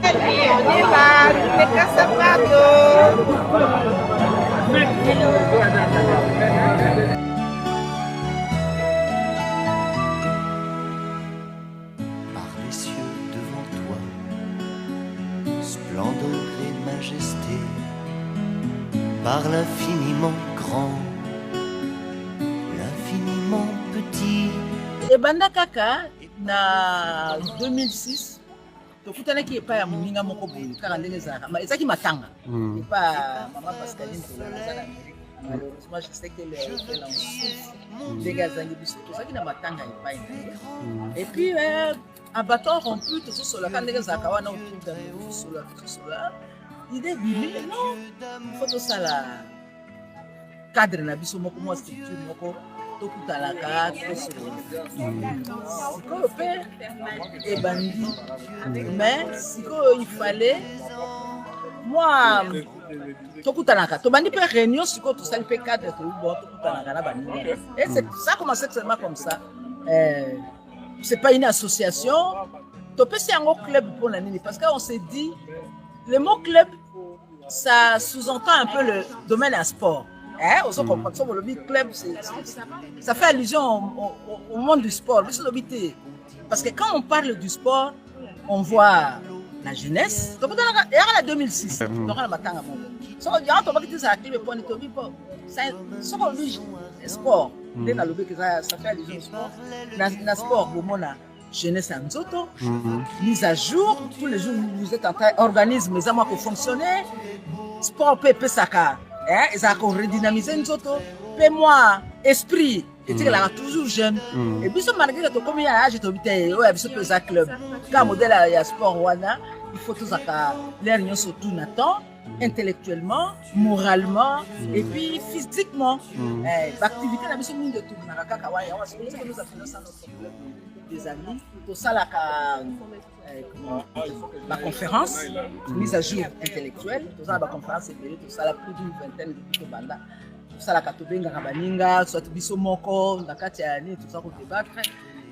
Par les cieux devant toi, splendeur et majesté, par l'infiniment grand, l'infiniment petit. Ebanda kaka na 2006 tokutanaki epai ya moninga moko boye kaka ndenge ezalaka ezalaki matanga epai mama Pascaline tozala malheureusement je sais qu'elle est en souffre ndenge azangi biso tozalaki na matanga epai na ye et puis un bâton rompu tozosolaka ndenge ezalaka wana autour de tozosola idée bimi non faut tosala cadre na biso moko mwa structure moko tokutalaka sikoyo mpe ebandi mais sikoyo il fallait moi tokutanaka tobandi mpe réunion sikoyo tosali mpe cadre bon tokutanaka na baninga et ça commence seulement comme ça c'est pas une association topesi yango club pour la nini parce qu'on s'est dit le mot club ça sous-entend un peu le domaine à sport. Le club, ça fait allusion au monde du sport. Parce que quand on parle du sport, on voit la jeunesse. Donc, il y a 2006. Donc, on a sport. Ça fait allusion au sport. Dans le sport, jeunesse en Nzoto, mise à jour, tous les jours vous êtes en train d'organiser mes amours pour fonctionner. Sport, PP, Saka. Ils ont redynamisé nous autres. Mais moi, esprit, et tu es toujours jeune. Et puis, malgré que tu as combien d'âge, tu as vu un club. Quand modèle il y a sport, il faut tous l'air surtout Nathan, intellectuellement, moralement, et puis physiquement. L'activité, la mission de tout. C'est que nous appelons ça notre club des amis. Tout ça, la conférence, mise à jour intellectuelle, tout ça, la conférence, tout ça, la plus d'une vingtaine de banda. Tout ça, la katobenga, rabaninga, soit biso moko, la katiani, tout ça pour débattre.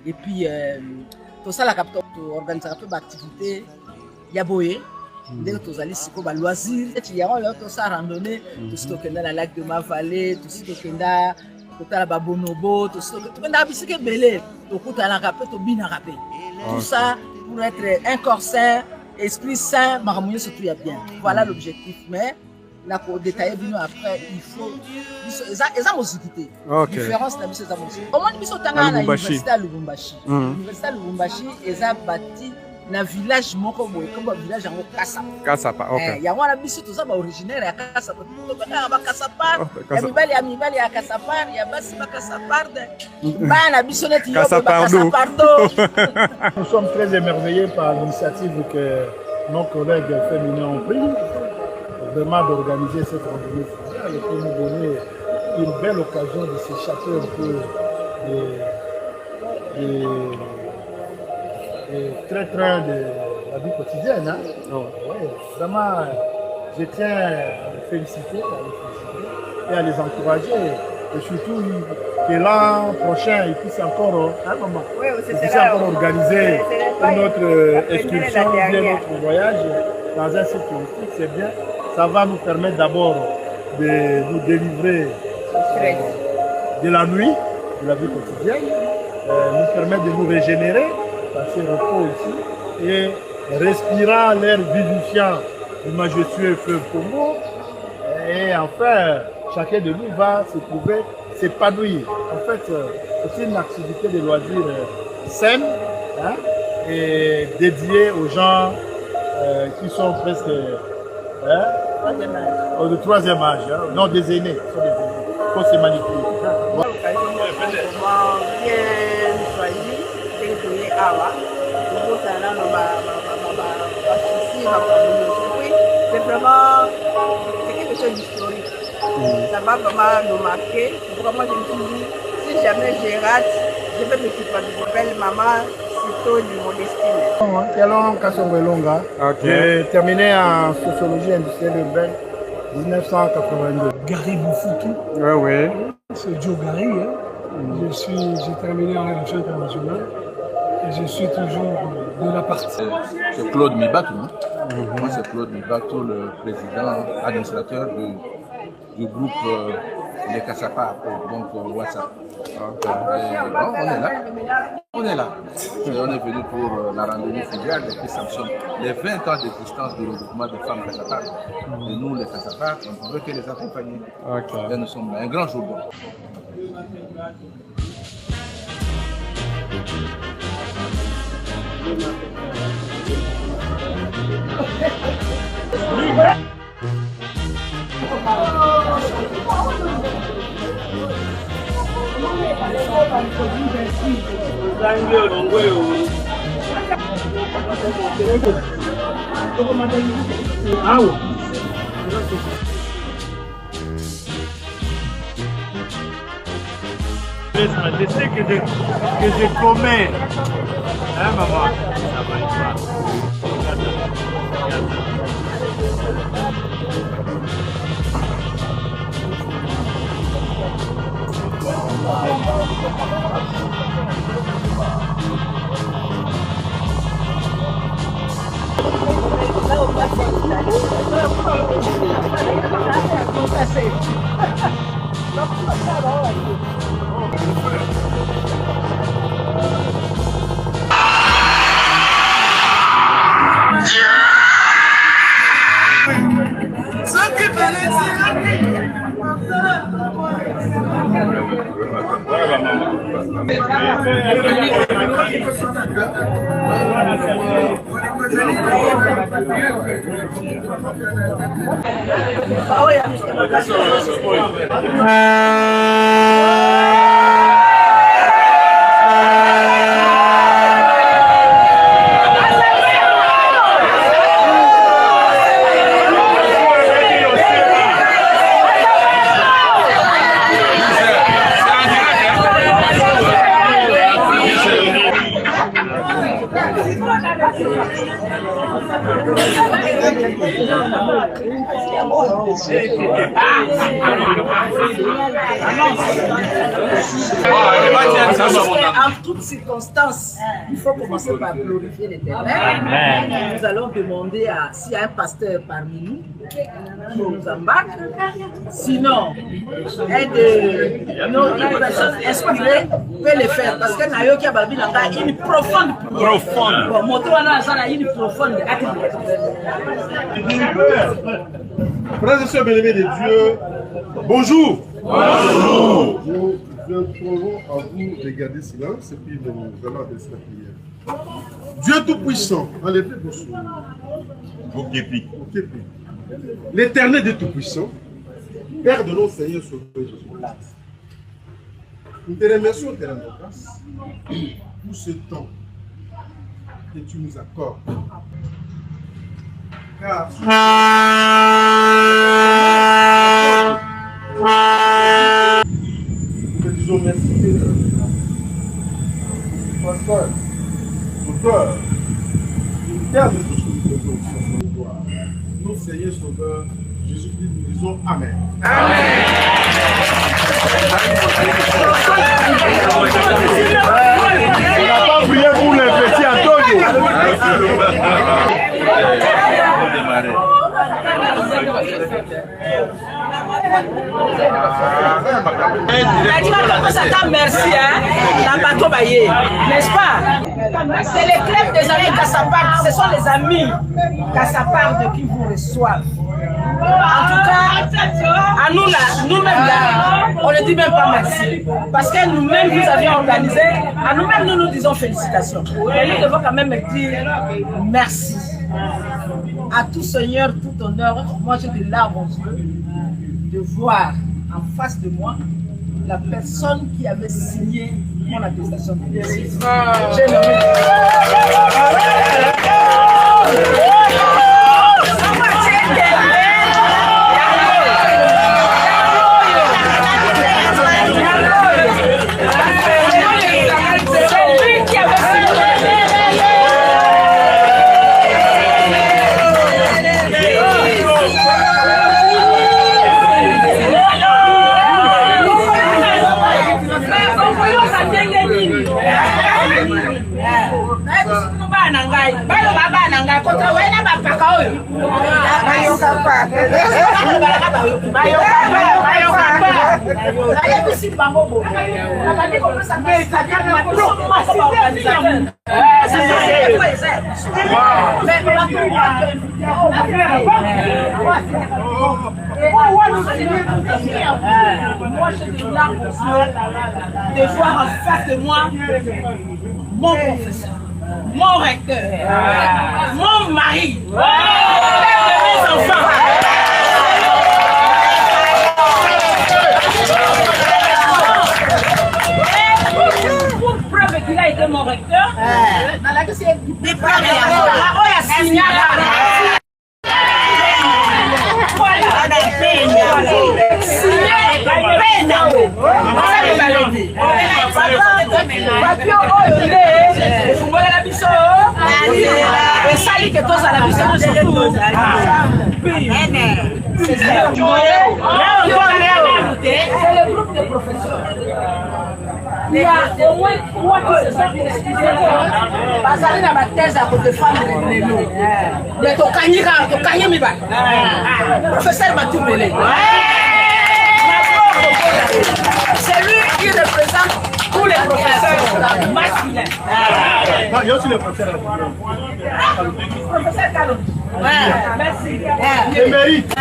Et puis, tout ça, la organiser un peu d'activité, yaboye. Dès que tu as les loisirs, tu as tout ça randonnée, tout ce que dans la lac de ma vallée, tout ce que dans la babonobo, tout ce que dans la bisque belé, tout ça pour être un corps sain, esprit sain, marmoyeux surtout il y a bien. Voilà l'objectif. Mais là pour détailler bien après, il faut ils ont aussi différence la mission des amours. Comment ils sont à l'université à Lubumbashi. L'université à Lubumbashi, ils ont bâti na village moko boye comme village yango Kasapa. OK. Ya wana biso toza ba originaire ya Kasapa. Tobeka ba Kasapa. Ya mibali ya Kasapa, ya basi ba Kasapa. Bana biso net yo ba Kasapa. Nous sommes très émerveillés par l'initiative que nos collègues féminins ont pris vraiment d'organiser cette randonnée familiale et pour nous donner une belle occasion de s'échapper un peu et très de la vie quotidienne. Hein? Ouais, vraiment, je tiens à les féliciter et à les encourager. Et surtout que l'an prochain, ils puissent encore, organiser notre excursion, notre voyage dans un site touristique. C'est bien. Ça va nous permettre d'abord de nous délivrer de la nuit, de la vie quotidienne, nous permettre de nous régénérer. Passer repos ici et respirant l'air vivifiant du majestueux fleuve Congo. Et enfin, chacun de nous va se trouver s'épanouir. En fait, c'est une activité de loisirs saine et dédiée aux gens qui sont presque de troisième âge, non des aînés. Il faut se manipuler. C'est vraiment quelque chose d'historique. Ça va vraiment nous marquer. Moi, je me suis dit, si jamais je rate, je vais m'occuper de maman, Sito du Modestine. Kelon Kassongwelonga. J'ai terminé en sociologie industrielle urbaine 1982. Gary Boufoutou. Oui. C'est Joe Gary. J'ai terminé en relations internationales et je suis toujours de la partie. C'est Claude Mibatou. Moi, c'est Claude Bato, le président administrateur du groupe Les Kassapa, donc WhatsApp. Donc, on est là. Et on est venu pour la randonnée fluviale qui sanctionne les 20 ans d'existence du regroupement de femmes Kassapa. Et nous, les Kassapa, on ne veut que les accompagner. Okay. Et nous sommes un grand jour d'or. Je sais que je commets. Hein, maman? Ça va être pas. En toutes circonstances, il faut commencer par glorifier l'Éternel. Nous allons demander s'il y a un pasteur parmi nous qui nous embarque. Sinon, une personne inspirée peut le faire parce que Nayoki Ababi a une profonde prière. Bon, montrez-moi une profonde. Frères et sœurs bien-aimés de Dieu, bonjour. Bonjour. Nous trouvons à vous de garder silence et puis nous allons adresser la prière. Dieu Tout-Puissant, enlevez vos souliers. L'Éternel de Tout-Puissant, Père de notre Seigneur Sauveur Jésus-Christ, nous te remercions de notre grâce pour ce temps que tu nous accordes. Car nous te disons merci, pasteur, auteur, terre de tout ce que nous faisons sur notre gloire. Notre Seigneur Sauveur, Jésus-Christ, nous disons Amen. Amen. On n'a pas prié pour les petits Antonio. Merci, n'est-ce pas? C'est les clubs des amis Kassapar, ce sont les amis Kassapar de qui vous reçoivent. En tout cas, à nous là, nous-mêmes là, on ne dit même pas merci. Parce que nous-mêmes, nous avions organisé, à nous-mêmes, nous nous disons félicitations. Et nous devons quand même dire merci. À tout Seigneur, tout honneur, moi j'ai des larmes aux yeux de voir en face de moi la personne qui avait signé mon attestation de décès. J'ai nommé. nanga kota wena bapaka oyo. Bayoka pa. Ayebisi bango bo. Abandi kopesa pesa kana de voir en face de moi mon professeur, mon recteur, mon mari, père de mes enfants. Pour preuve qu'il a été mon recteur, c'est le groupe de professeurs. Il y a au moins 3 qui se sont excusés parce qu'il y a ma thèse à côté de femmes de professeur m'a tout mêlé. C'est lui qui représente tous les professeurs masculins. Non, il y a aussi les professeurs. Professeur Kalon. Merci. Je mérite.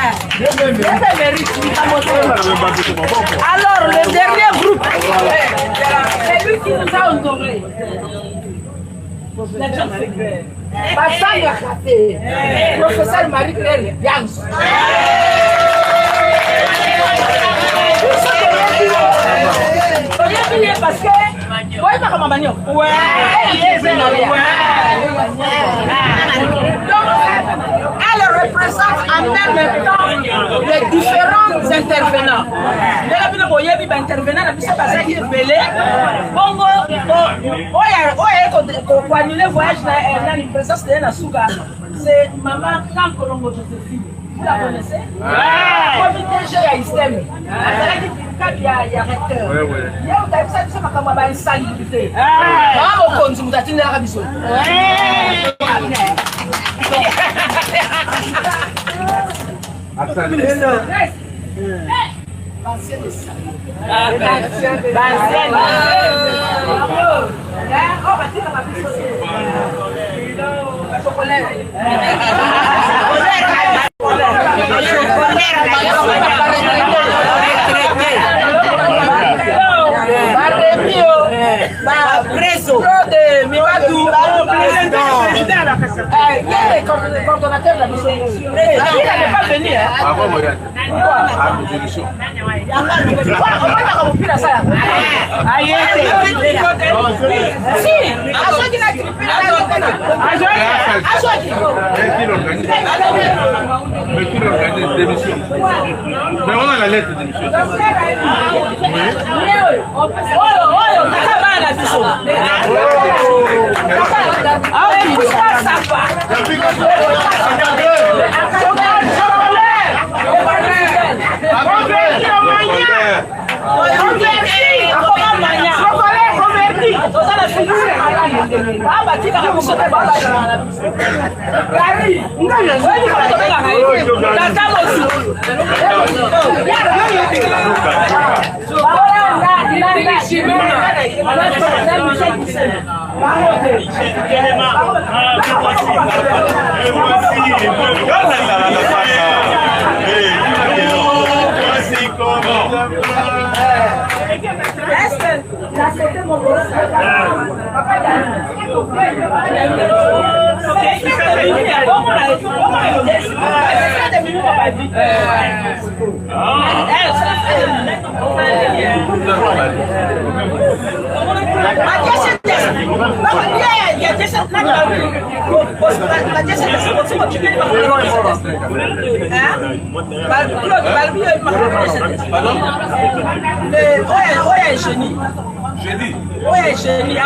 Alors, le dernier groupe, c'est lui qui nous a honorés. La jeune fille. Basanga Café. Professeur Marie-Claire Yans. Parce que, ouais, pas comme Magnon. Ouais, elle représente en même temps les différents intervenants. C'est Maman Kankolongo Joséphine. Vous la connaissez? Comité G à Istem. Il y a recteur. Il y a une salubrité. Preso de Miwadou, coordonnateur de la mission. Il n'est pas venu. Mais on a la lettre d'émission.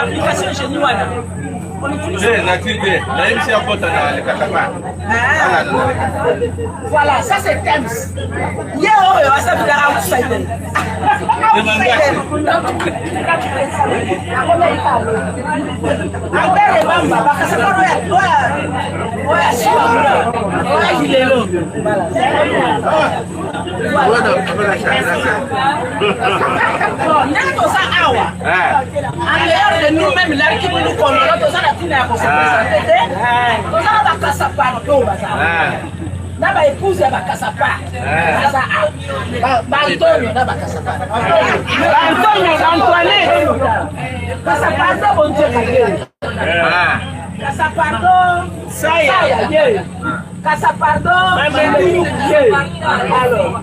Application génie, Voilà, ça c'est Thames. Ça vous a outsider. En dehors de nous-mêmes, là qui nous connaissons, tous la tine à conséquence. Tous la casse à part d'eau, na ba épouse ya bakasa pa sasa ba Antonio na bakasa pa Antonio Antoinette kasa pa ndo bonje kagere kasa pardon saya ye kasa pardon ye alors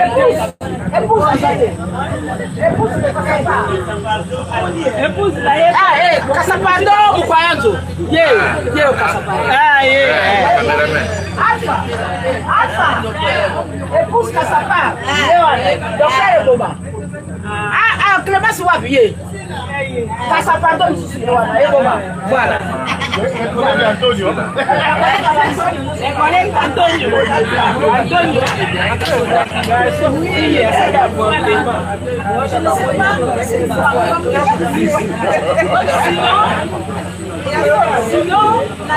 épouse épouse la kasa pardon mukwayanzo ye kasa pardon Alpha, épouse Kassapa, docteur Eboba. Clémence Wabiye. Kassapa donne ici, Eboba. Voilà. Antonio. Sinon, la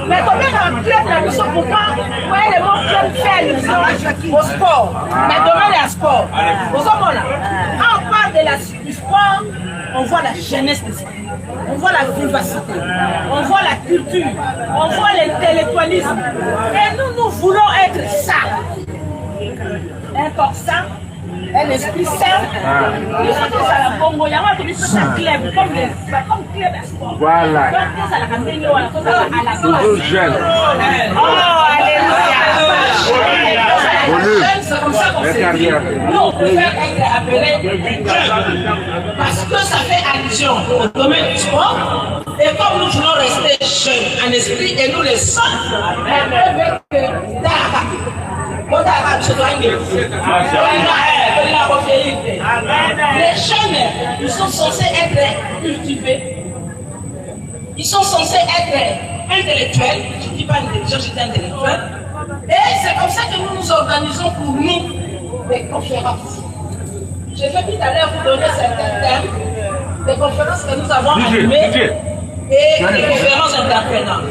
mais combien de clubs la mission pour pas les mots club faire allusion au sport, mais demain il y a sport. Quand on parle du sport, on voit la jeunesse d'esprit, on voit la vivacité, on voit la culture, on voit l'intellectualisme. Et nous voulons être ça. Un corps sain, un esprit sain. Nous sommes à la Congo, il y a un club comme club à sport. Voilà. Toujours jeune. Oh, alléluia. C'est comme ça qu'on s'est dit. Nous, on préfère être appelés parce que ça fait allusion au domaine du sport. Et comme nous voulons rester jeunes en esprit, et nous les sommes, les jeunes, ils sont censés être cultivés. Ils sont censés être intellectuels. Je ne dis pas intelligents, je dis intellectuels. Et c'est comme ça que nous nous organisons pour nous des conférences. Je vais tout à l'heure vous donner certains thèmes des conférences que nous avons animées et des conférences interprétantes.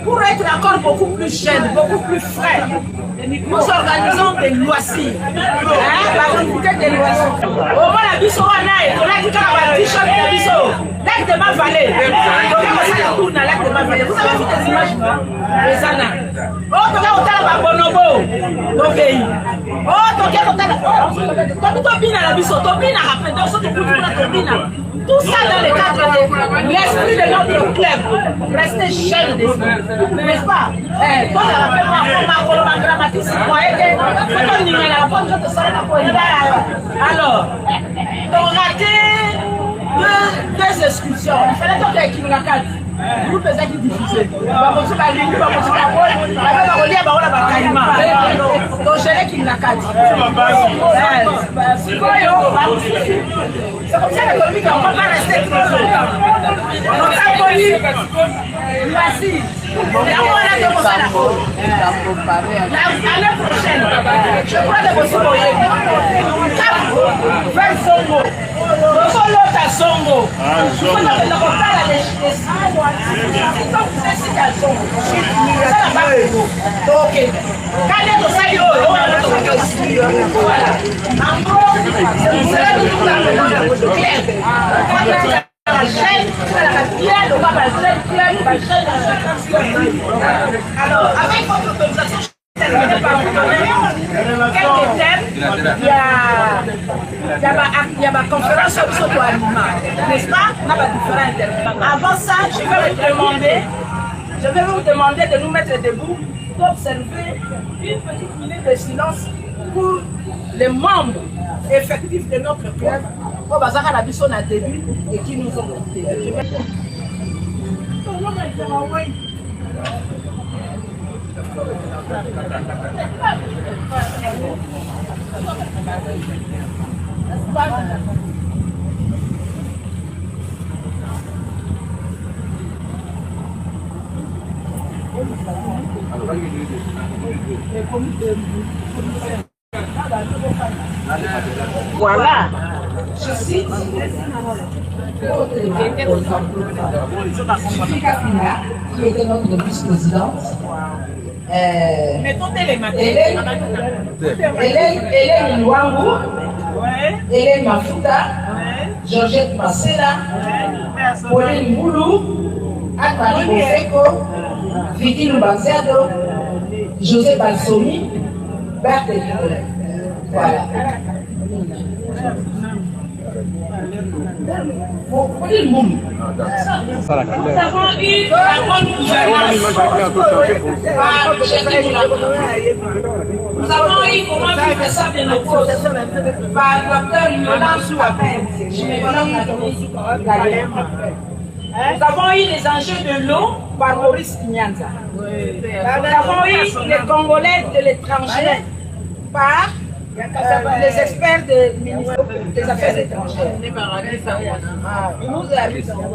Pour être encore beaucoup plus jeune, beaucoup plus frais, nous organisons des loisirs. L'activité des loisirs. Au moins la biso anaï, on a dit qu'on a dit chaque biso. L'acte de ma vallée. Vous avez vu des images des Anna. Oh, tu as un bonobo. Ok. Oh, tu as un biso. Tout ça dans le cadre de l'esprit de notre club. Restez jeune d'esprit. N'est-ce pas? Quand on appelle ma grammatique, alors, on raté deux excursions. Il fallait donc qu'il y ait une carte. Vous faisiez qui diffusait. On va continuer à lire, on va continuer à voir. On va relire, on va carrément. Donc, je l'ai qu'il y a une carte. C'est comme ça l'économie qu'on ne va pas rester toujours. On a connu. Merci. L'année prochaine, je crois que vous serez Cap vers Songo. Solo ta Songo. Ok. Quand est-ce que ça y est? Voilà. En gros, c'est la chaîne, alors, avec votre autorisation, je vais pas vous donner quelques thèmes. Il y a ma conférence sur l'auto-aliment, n'est-ce pas? On a différents thèmes. Avant ça, je vais vous demander Je vais vous demander de nous mettre debout, d'observer une petite minute de silence pour les membres effectifs de notre club, au bazar à la Bisson à début et qui nous ont quittés. Voilà, je cite qui était notre vice-présidente. Hélène Luangu, Hélène Mafuta, Georgette Masela, Pauline Boulou, Anne-Marie Bofeko, Vicky Lubanzado, José Balsomi, Berthe Nicolet. Voilà. Pauline Boulou. Nous avons eu la bonne gouvernance. Nous avons eu comment vivre ça de nos causes par Dr. Yonan Souapin. Nous avons eu les enjeux de l'eau par Maurice Nyanza. Nous avons eu les Congolais de l'étranger par les experts des affaires étrangères.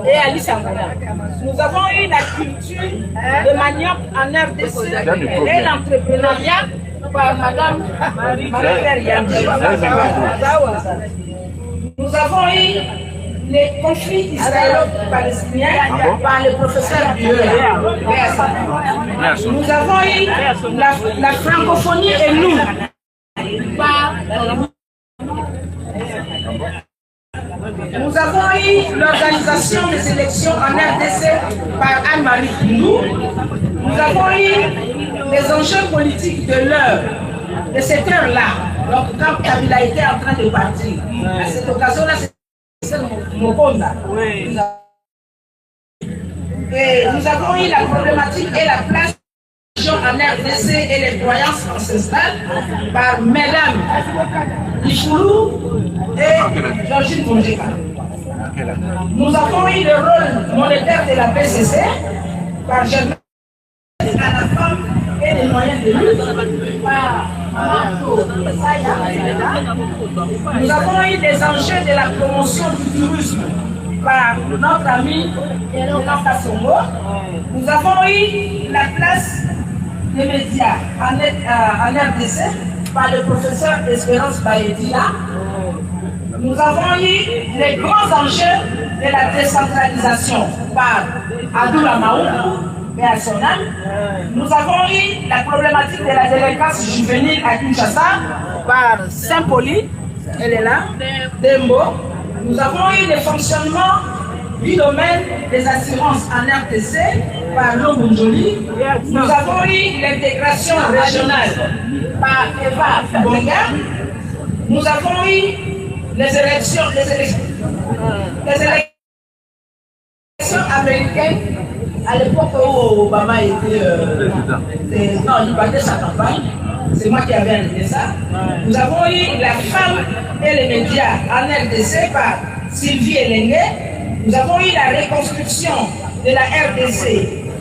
Et Alice Angola. Nous avons eu la culture de manioc en RDC et l'entrepreneuriat par Madame Marie-Claire Yambi. Nous avons eu les conflits israélo-palestiniens par le professeur Bueur. Nous avons eu la francophonie et nous. Nous avons eu l'organisation des élections en RDC par Anne-Marie Koundou. Nous avons eu les enjeux politiques de l'heure, de cette heure-là, donc quand Kabila était en train de partir. À cette occasion-là, c'est Mokonda. Et nous avons eu la problématique et la place en RDC et les croyances ancestrales par Mesdames Ifoulou et Georgine Mondjeka. Nous avons eu le rôle monétaire de la PCC par Germaine à la femme et les moyens de lutte par Marco Saya. Nous avons eu des enjeux de la promotion du tourisme par notre ami Enoka Kassongo. Nous avons eu la place des médias en RDC par le professeur Espérance Baedila. Nous avons eu les grands enjeux de la décentralisation par Adoula Maoukou et à son âme. Nous avons eu la problématique de la délinquance juvénile à Kinshasa par Saint-Poli, elle est là, Dembo. Nous avons eu le fonctionnement du domaine des assurances en RTC par Lobunjoli. Nous avons eu l'intégration régionale par Eva Bonga. Nous avons eu les élections américaines à l'époque où Obama était non, il battait sa campagne. C'est moi qui avais arrêté ça. Nous avons eu la femme et les médias en RDC par Sylvie Elengue. Nous avons eu la reconstruction de la RDC.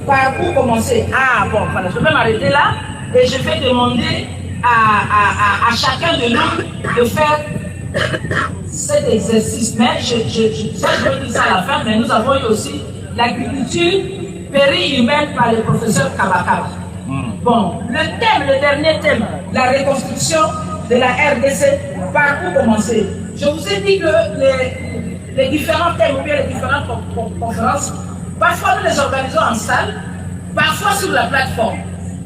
Par où commencer? Ah bon, voilà, je vais m'arrêter là et je vais demander à chacun de nous de faire cet exercice. Mais je vais dire ça à la fin, mais nous avons eu aussi l'agriculture périhumaine par le professeur Kabakaba. Bon, le dernier thème, la reconstruction de la RDC, par où commencer? Je vous ai dit que les différents thèmes ou bien les différentes conférences, parfois nous les organisons en salle, parfois sur la plateforme.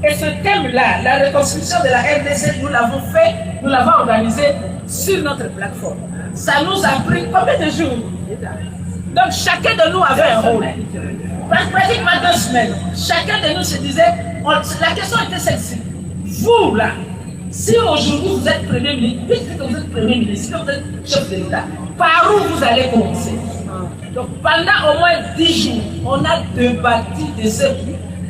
Et ce thème-là, la reconstruction de la RDC, nous l'avons fait, nous l'avons organisé sur notre plateforme. Ça nous a pris combien de jours? Donc chacun de nous avait un rôle. Pratiquement 2 semaines. Chacun de nous se disait, la question était celle-ci. Vous là, si aujourd'hui vous êtes Premier ministre, puisque vous êtes Premier ministre, si vous êtes chef de l'État, par où vous allez commencer? Donc pendant au moins 10 jours, on a débattu de ce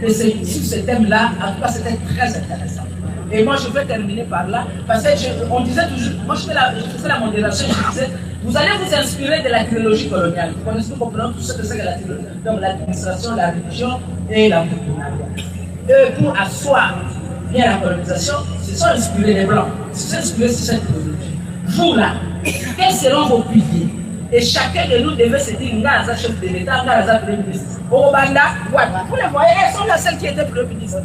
que sur ce thème-là, en tout cas, c'était très intéressant. Et moi, je vais terminer par là, parce qu'on disait toujours, moi je faisais la modération, je disais, vous allez vous inspirer de la trilogie coloniale. Vous connaissez, nous comprenons tout ce que c'est que la trilogie, donc l'administration, la religion et l'entrepreneuriat. Pour asseoir bien la colonisation, se sont inspirés les Blancs, se sont inspirés sur cette trilogie. Vous là, quels seront vos piliers? Et chacun de nous devait se dire, Ngaza chef de l'État, Ngaza premier ministre. Au Rwanda, vous les voyez, elles sont là celles qui étaient premier ministre.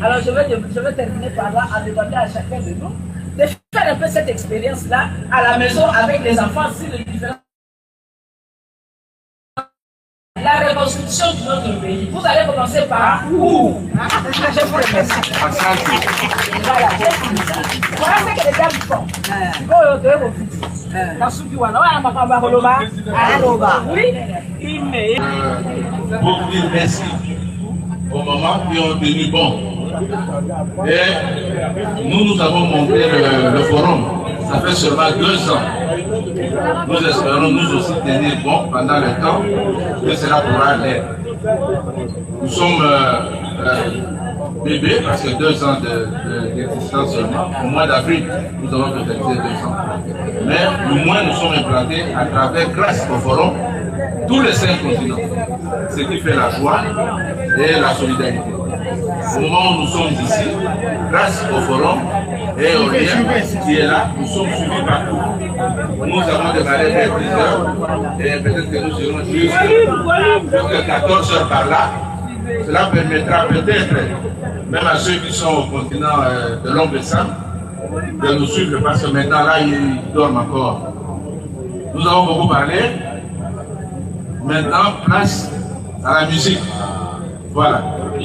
Alors je vais terminer par là en demandant à chacun de nous de faire un peu cette expérience-là à la maison avec les enfants sur les différents. La reconstruction de notre pays. Vous allez commencer par où? Je vous remercie. Voilà, voilà ce que les dames font. Beaucoup de merci aux mamans qui ont tenu bon. Et nous avons monté le forum. Ça fait seulement 2 ans. Nous espérons nous aussi tenir bon pendant le temps que cela pourra l'être. Nous sommes bébés parce que 2 ans d'existence seulement. Au mois d'avril, nous avons réalisé 2 ans. Mais au moins nous sommes implantés à travers, grâce au forum, tous les 5 continents. Ce qui fait la joie et la solidarité. Au moment où nous sommes ici, grâce au forum et au lien qui est là, nous sommes suivis partout. Nous avons démarré vers 10 heures et peut-être que nous serons jusqu'à 14 heures par là. Cela permettra peut-être, même à ceux qui sont au continent de l'Ombre-Sam, de nous suivre parce que maintenant là, ils dorment encore. Nous avons beaucoup parlé. Maintenant, place à la musique. Voilà. Oh,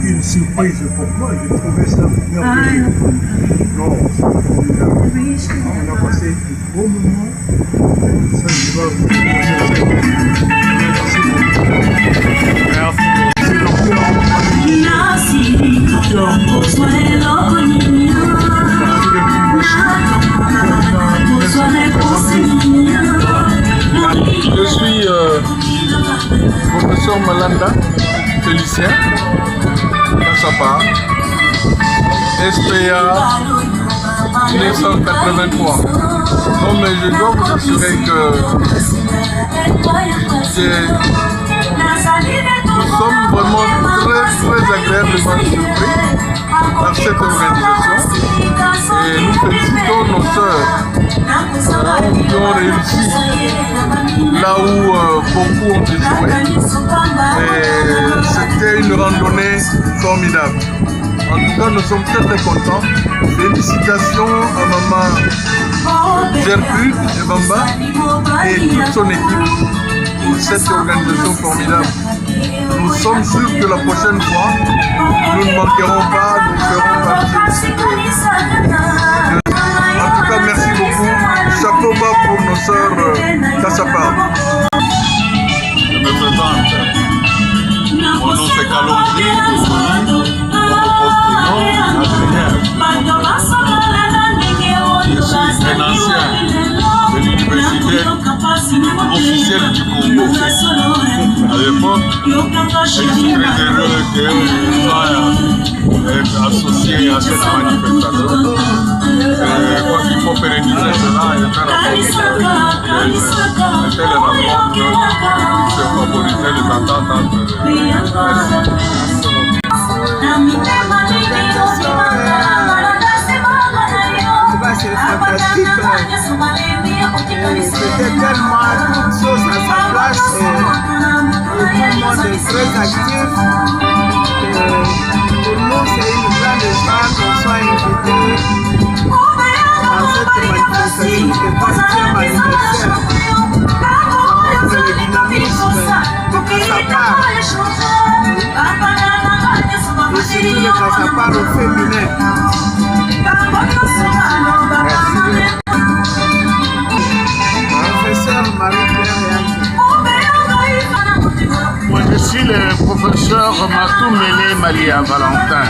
Une surprise pour moi, j'ai trouvé ça merveilleux. Non, c'est formidable. On a passé de beaux moments. Ça, je dois vous remercier beaucoup. Merci. C'est le Je suis professeur Malanda Félicien, Kassapa, SPA 1983. Non, mais je dois vous assurer que nous sommes vraiment très agréablement surpris par cette organisation et nous félicitons nos sœurs qui ont réussi là où beaucoup ont échoué. C'était une randonnée formidable. En tout cas, nous sommes très contents. Félicitations à maman Gertrude et Bamba et toute son équipe pour cette organisation formidable. Nous sommes sûrs que la prochaine fois, nous ne manquerons pas, nous ferons partie. En tout cas, merci beaucoup. Chapeau bas pour nos sœurs Kassapa. Je me présente. Mon nom c'est Kalonji, je suis un ancien de l'université officielle du Congo. À l'époque, je suis très heureux que soit associé à cette manifestation. Il faut pérenniser cela et faire en sorte que les rencontres puissent favoriser les ententes entre eux. C'est fantastique. C'était tellement toutes choses à sa place. Tout le monde est très actif. Pour nous, c'est une grande joie qu'on soit invités à cette manifestation qui est particulièrement anniversaire. C'est le dynamisme de Kassapa. Et surtout le Kassapa au féminin. Moi, je suis le professeur Matou Mélé Malia Valentin.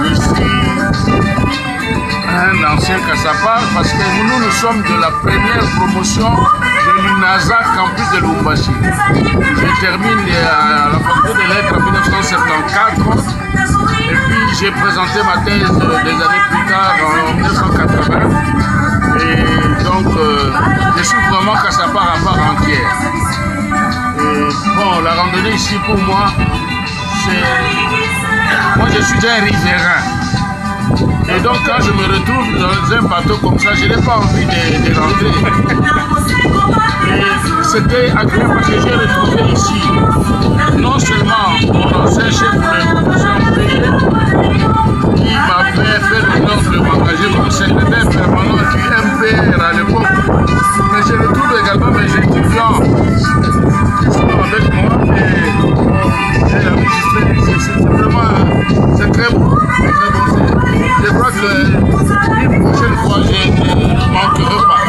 Je suis un ancien Kassapa parce que nous sommes de la première promotion de l'UNASA Campus de Lubumbashi. Je termine à la faculté de lettres en 1974 et puis j'ai présenté ma thèse des années plus tard en 1980. Et donc, je suis vraiment Kassapa à part entière. Et bon, la randonnée ici pour moi, c'est... Moi, je suis un riverain. Et donc, quand je me retrouve dans un bateau comme ça, je n'ai pas envie de rentrer. Et c'était agréable parce que j'ai retrouvé ici, non seulement mon ancien chef de l'institution payée, qui m'a fait l'honneur de m'engager comme secrétaire permanent du MPR à l'époque, mais je retrouve également mes étudiants qui sont avec moi et c'est vraiment, c'est très bon. Je crois que une prochaine fois, je ne manquerai pas.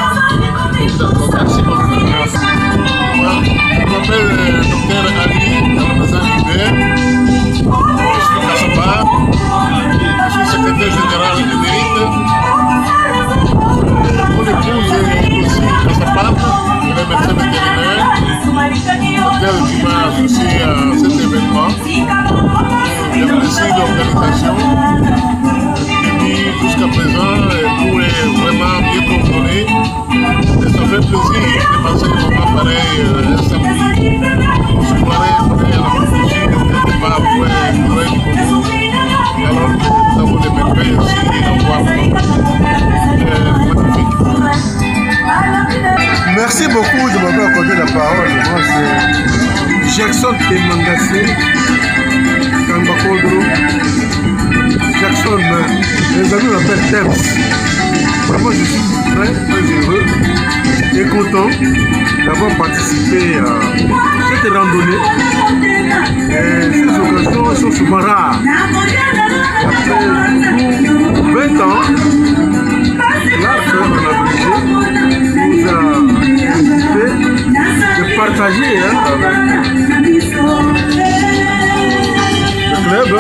Merci beaucoup. Je m'appelle Dr Ali Ramazan Hubert. Je suis Kassapa. l'organisation. Jusqu'à présent, tout est vraiment bien contrôlé. Et ça fait plaisir de passer un moment pareil, un samedi. On se croirait qu'on est à la Confusion, quelque part pour un du Congo. Alors que nous avons des merveilles ici, on voit magnifique. Merci beaucoup de m'avoir accordé la parole. Moi, c'est Jackson Temangassé, Kambakodro. Jackson, les amis m'appellent Tems. Vraiment, je suis très, très heureux et content d'avoir participé à cette randonnée. Et ces occasions sont souvent rares. Après 20 ans, l'art en abrégé nous a invité de partager avec le club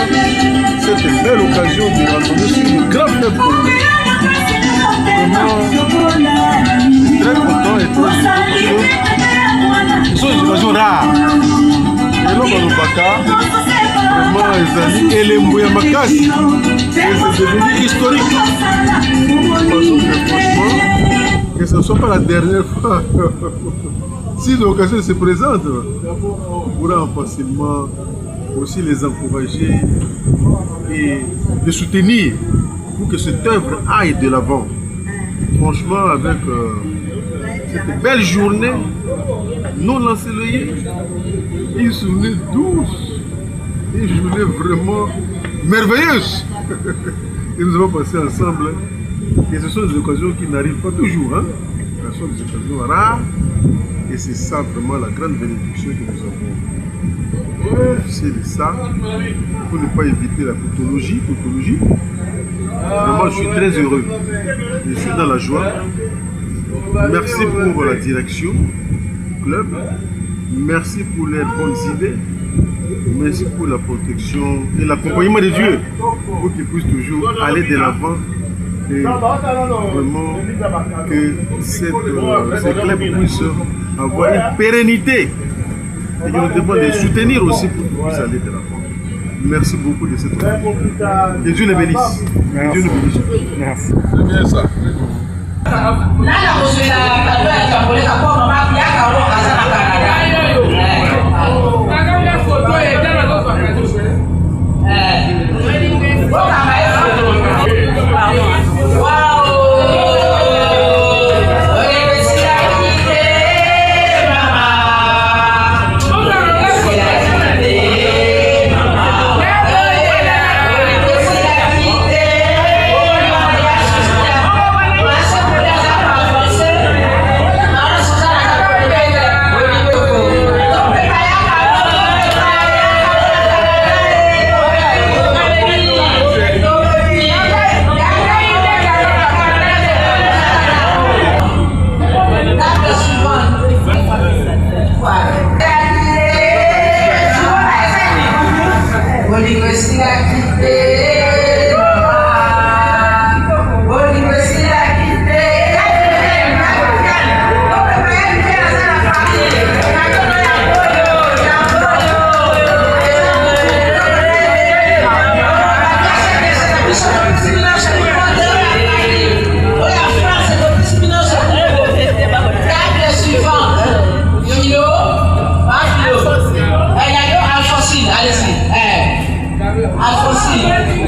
cette belle occasion de randonner sur le grand fleuve Congo. Vraiment, très content et très heureux parce que ce sont des occasions rares. Et l'homme à Lubaka, vraiment, les amis, et les Mouyamakasi, c'est devenu historique. Parce que franchement, que ce ne soit pas la dernière fois. Si l'occasion se présente, on pourra facilement aussi les encourager et les soutenir pour que cette œuvre aille de l'avant. Franchement, avec cette belle journée non ensoleillée, une journée douce, une journée vraiment merveilleuse que nous avons passé ensemble. Et ce sont des occasions qui n'arrivent pas toujours, hein? Ce sont des occasions rares et c'est ça vraiment la grande bénédiction que nous avons. C'est de ça, pour ne pas éviter la tautologie. Vraiment, je suis très heureux. Je suis dans la joie. Merci pour la direction du club. Merci pour les bonnes idées. Merci pour la protection et l'accompagnement de Dieu pour qu'il puisse toujours aller de l'avant et vraiment que ces clubs puissent avoir une pérennité. Et je nous demande de soutenir aussi pour qu'ils puissent aller de l'avant. Merci beaucoup de cette opportunité. Que Dieu les bénisse. Que Dieu nous bénisse. Merci. C'est bien ça. Alfonso.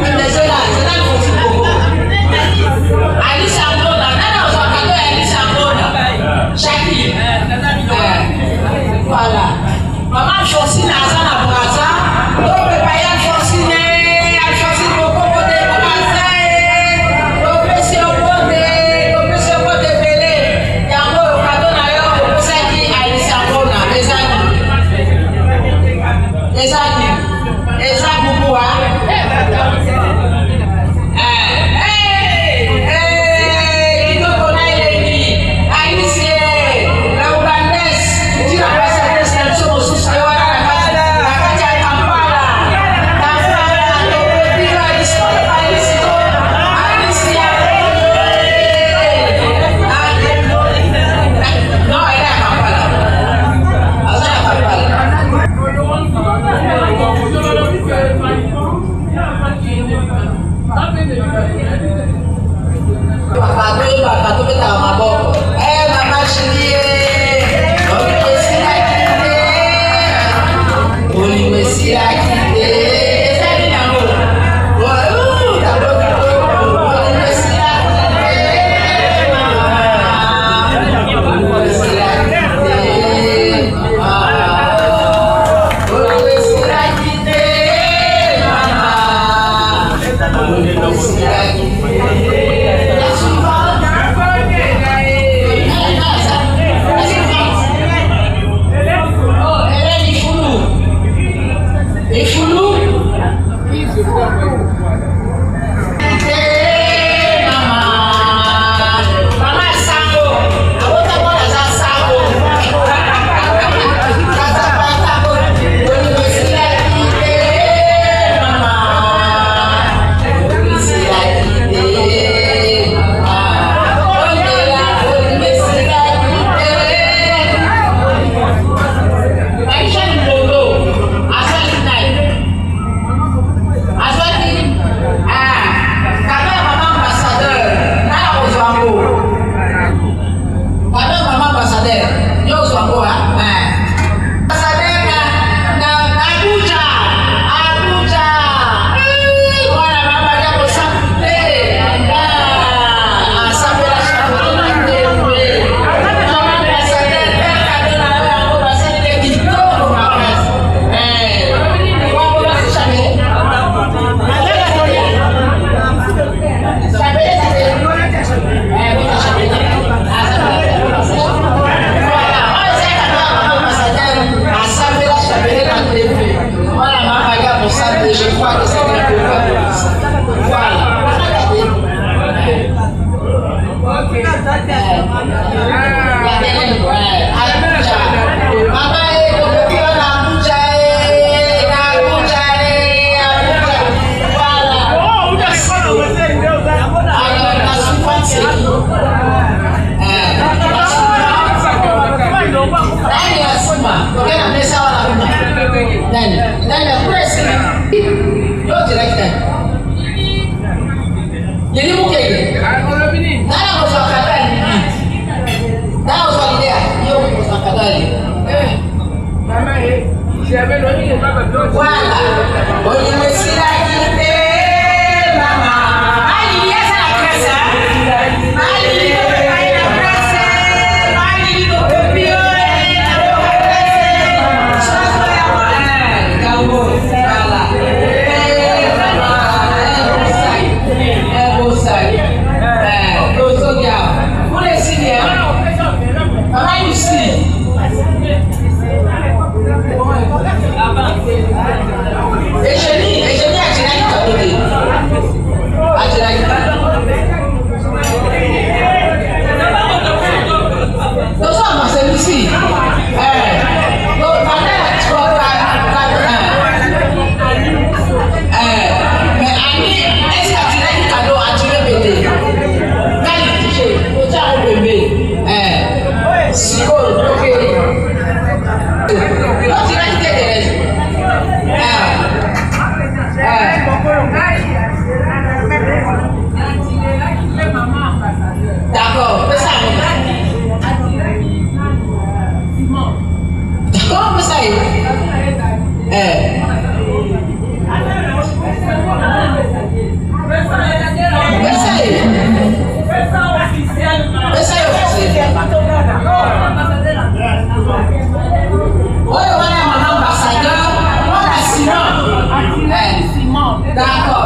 D'accord.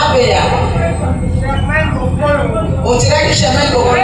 Abéa. On dirait que Germaine Bokolo.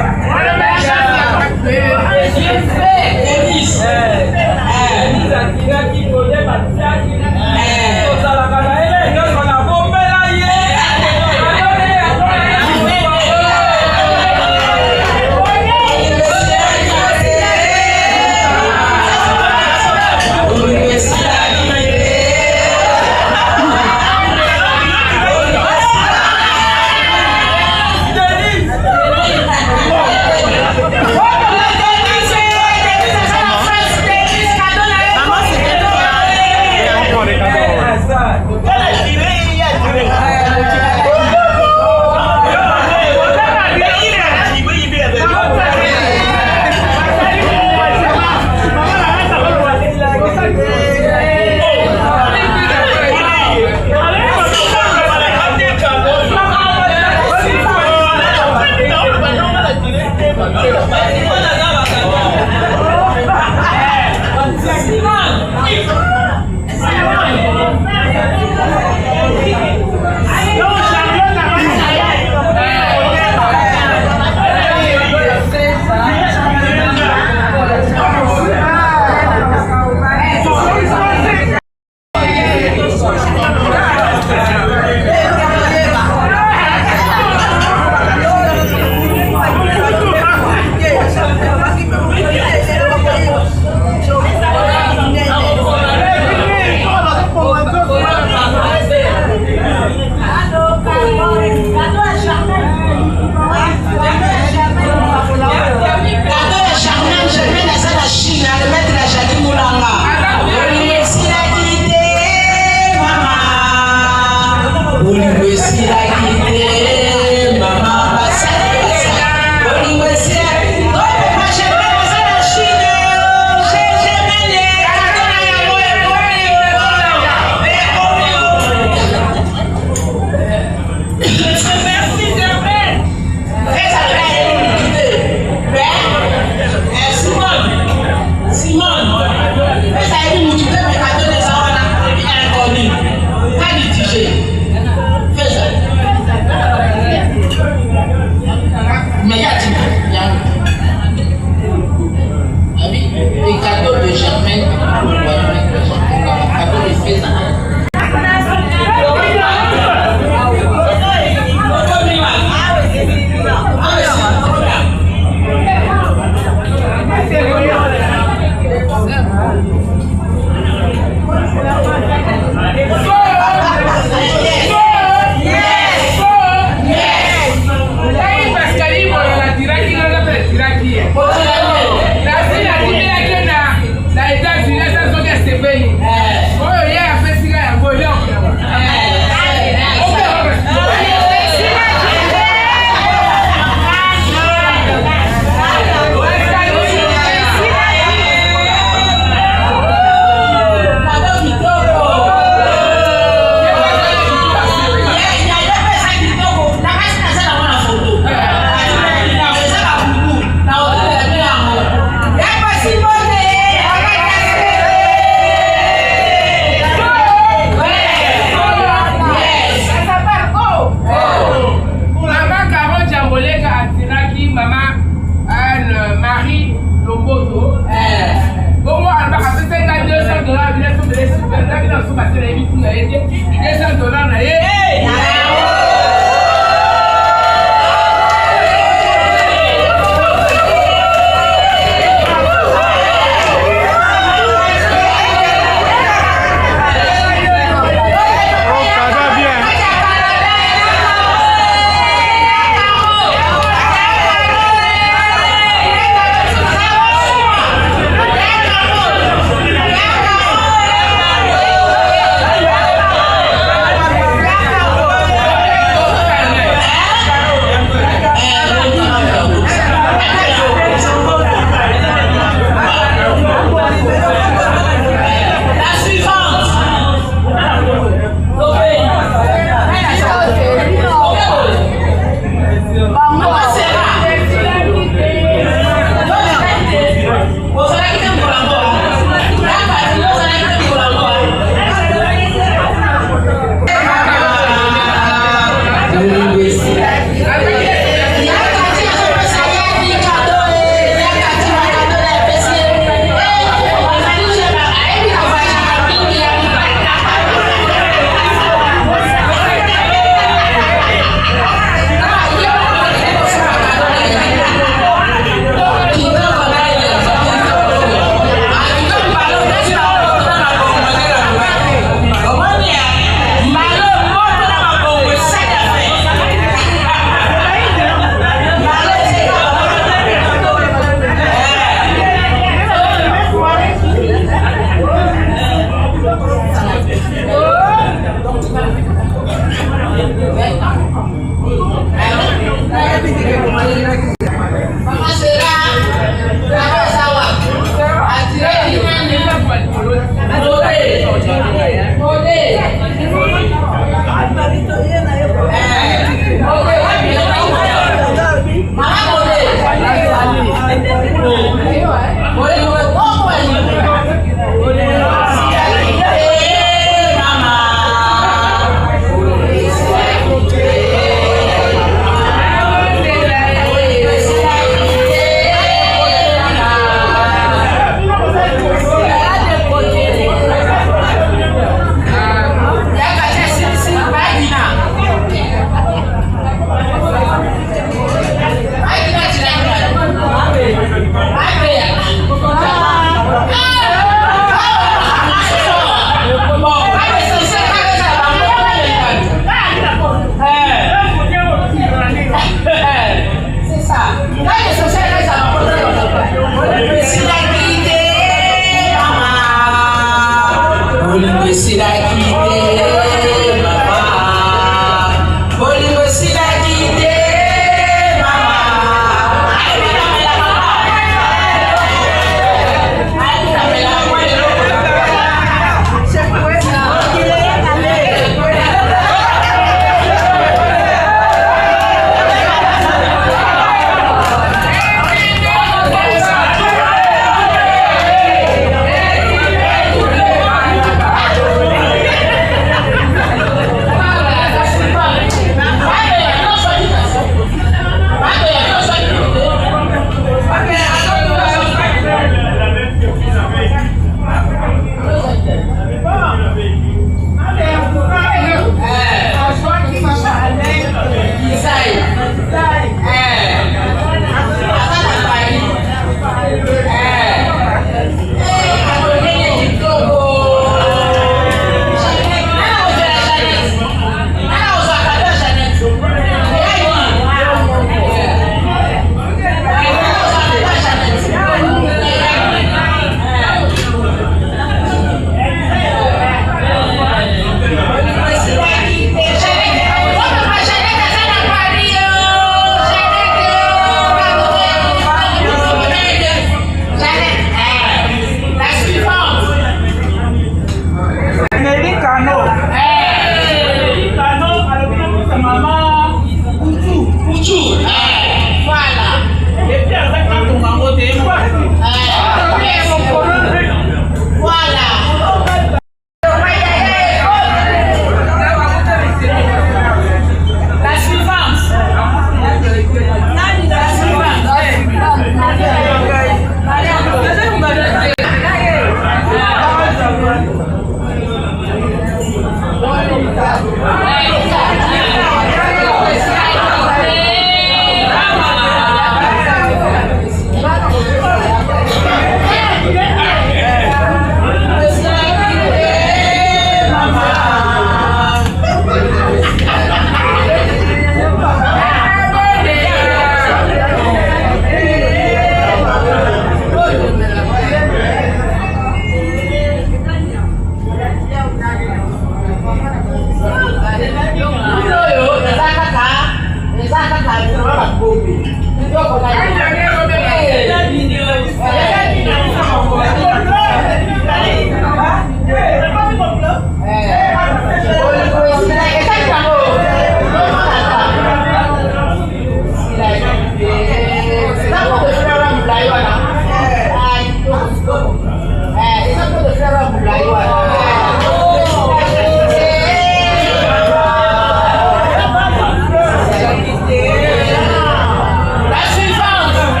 La suivante.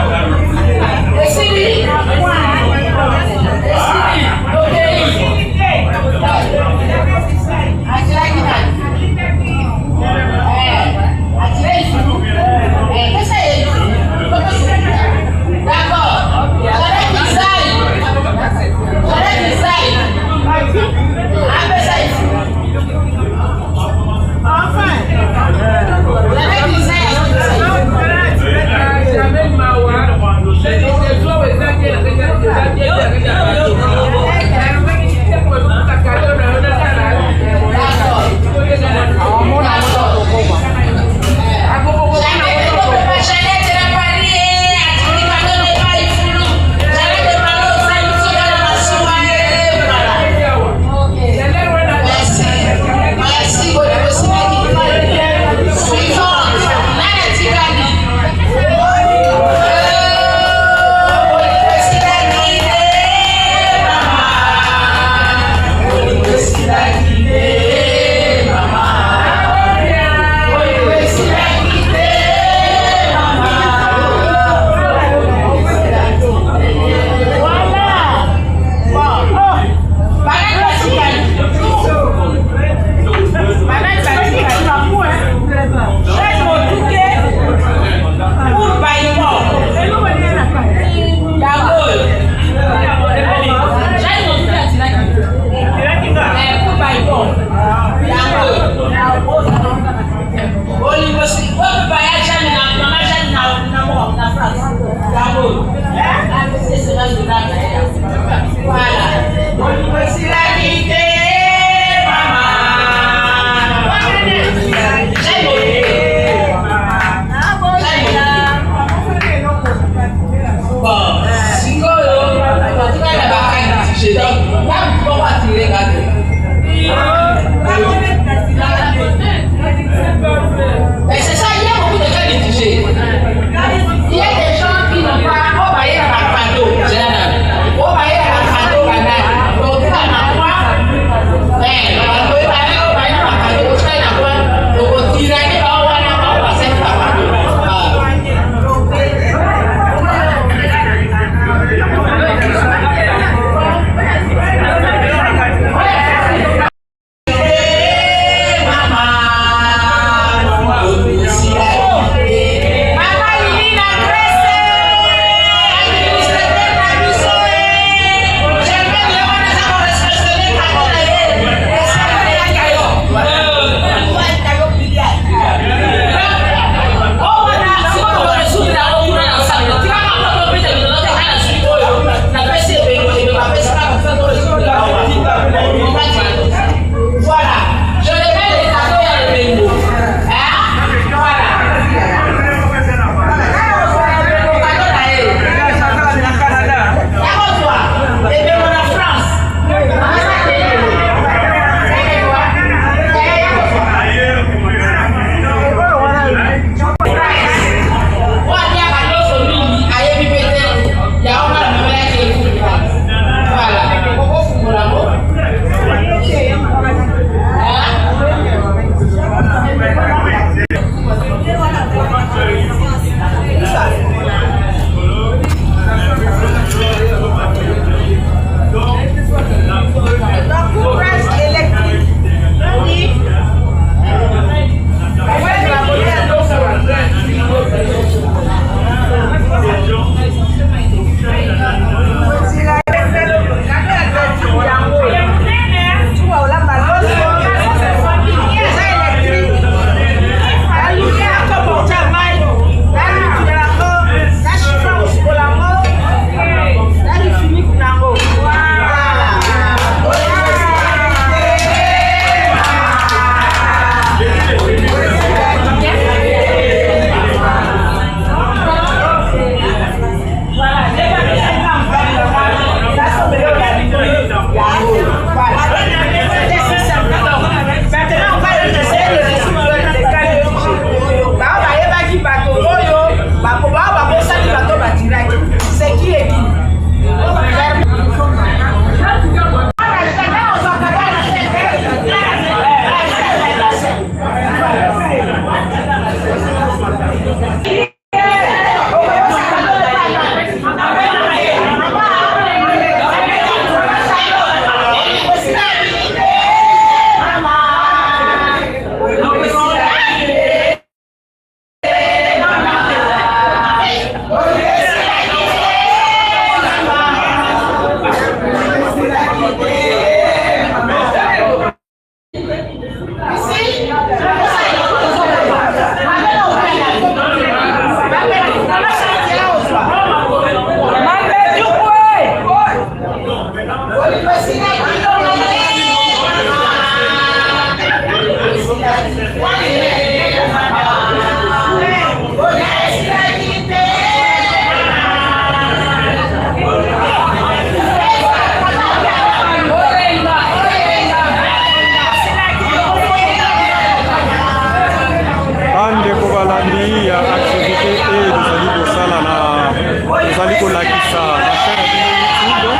kolakisa na chaîne de YouTube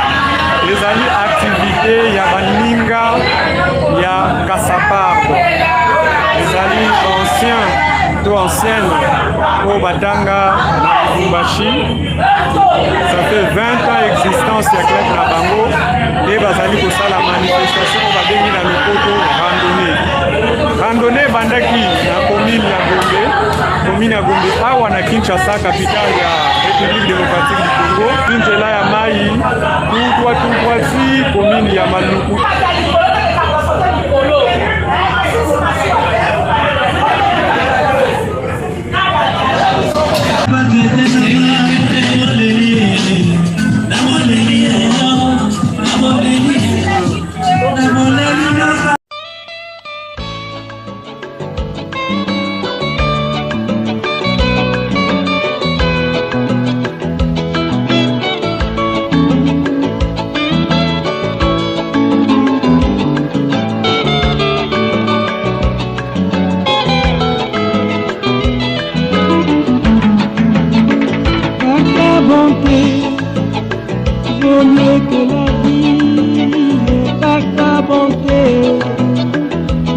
ezali activité ya baninga ya Kasabardo ezali ancien to ancienne au Batanga na Lubumbashi. Ça fait 20 ans d'existence ya club na bango et bazali kosala manifestation babengi na lopoto randonnée bandaki na commune ya Gombe awa na Kinshasa capitale ya République démocratique du Congo nzela ya mai tutwasi commune ya Maluku.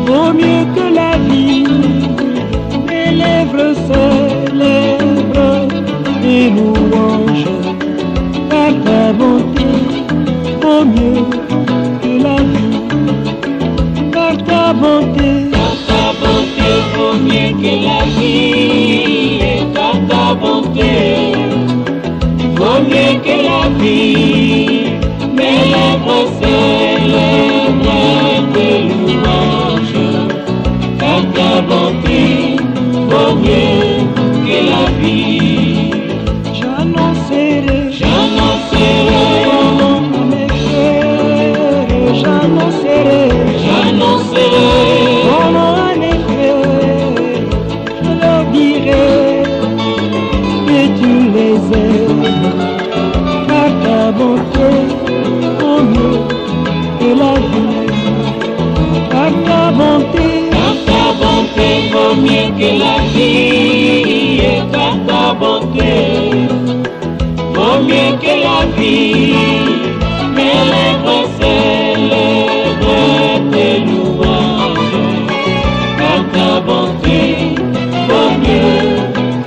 Vaut mieux que la vie, mes lèvres célèbrent des louanges. Par ta bonté, vaut mieux que la vie. Par ta bonté, vaut mieux que la vie. Et par ta bonté, vaut mieux que la vie. Mes lèvres célèbrent des louanges. Par ta bonté, vaut mieux que la vie. J'annoncerai à mes frères, j'annoncerai ton nom à mes frères. Je leur dirai que tu les aimes. Par ta bonté, vaut mieux que la vie. Par ta bonté, vaut mieux que la vie. Et par ta bonté, vaut mieux que la vie. Mes lèvres célèbrent tes louanges. Par ta bonté, vaut mieux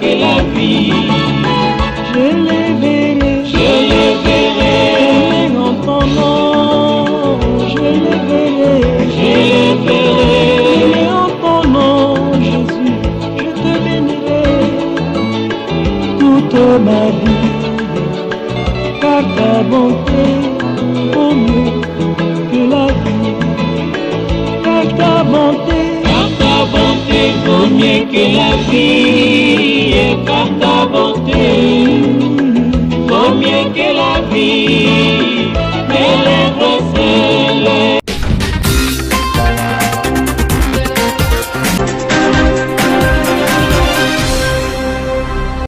que la vie. Je les verrai en ton nom. Je les verrai en ton nom, Jésus. Je te bénirai toute ma vie. Par ta bonté, vaut mieux que la vie. Par ta bonté, vaut mieux que la vie. Et par ta bonté, vaut mieux que la vie.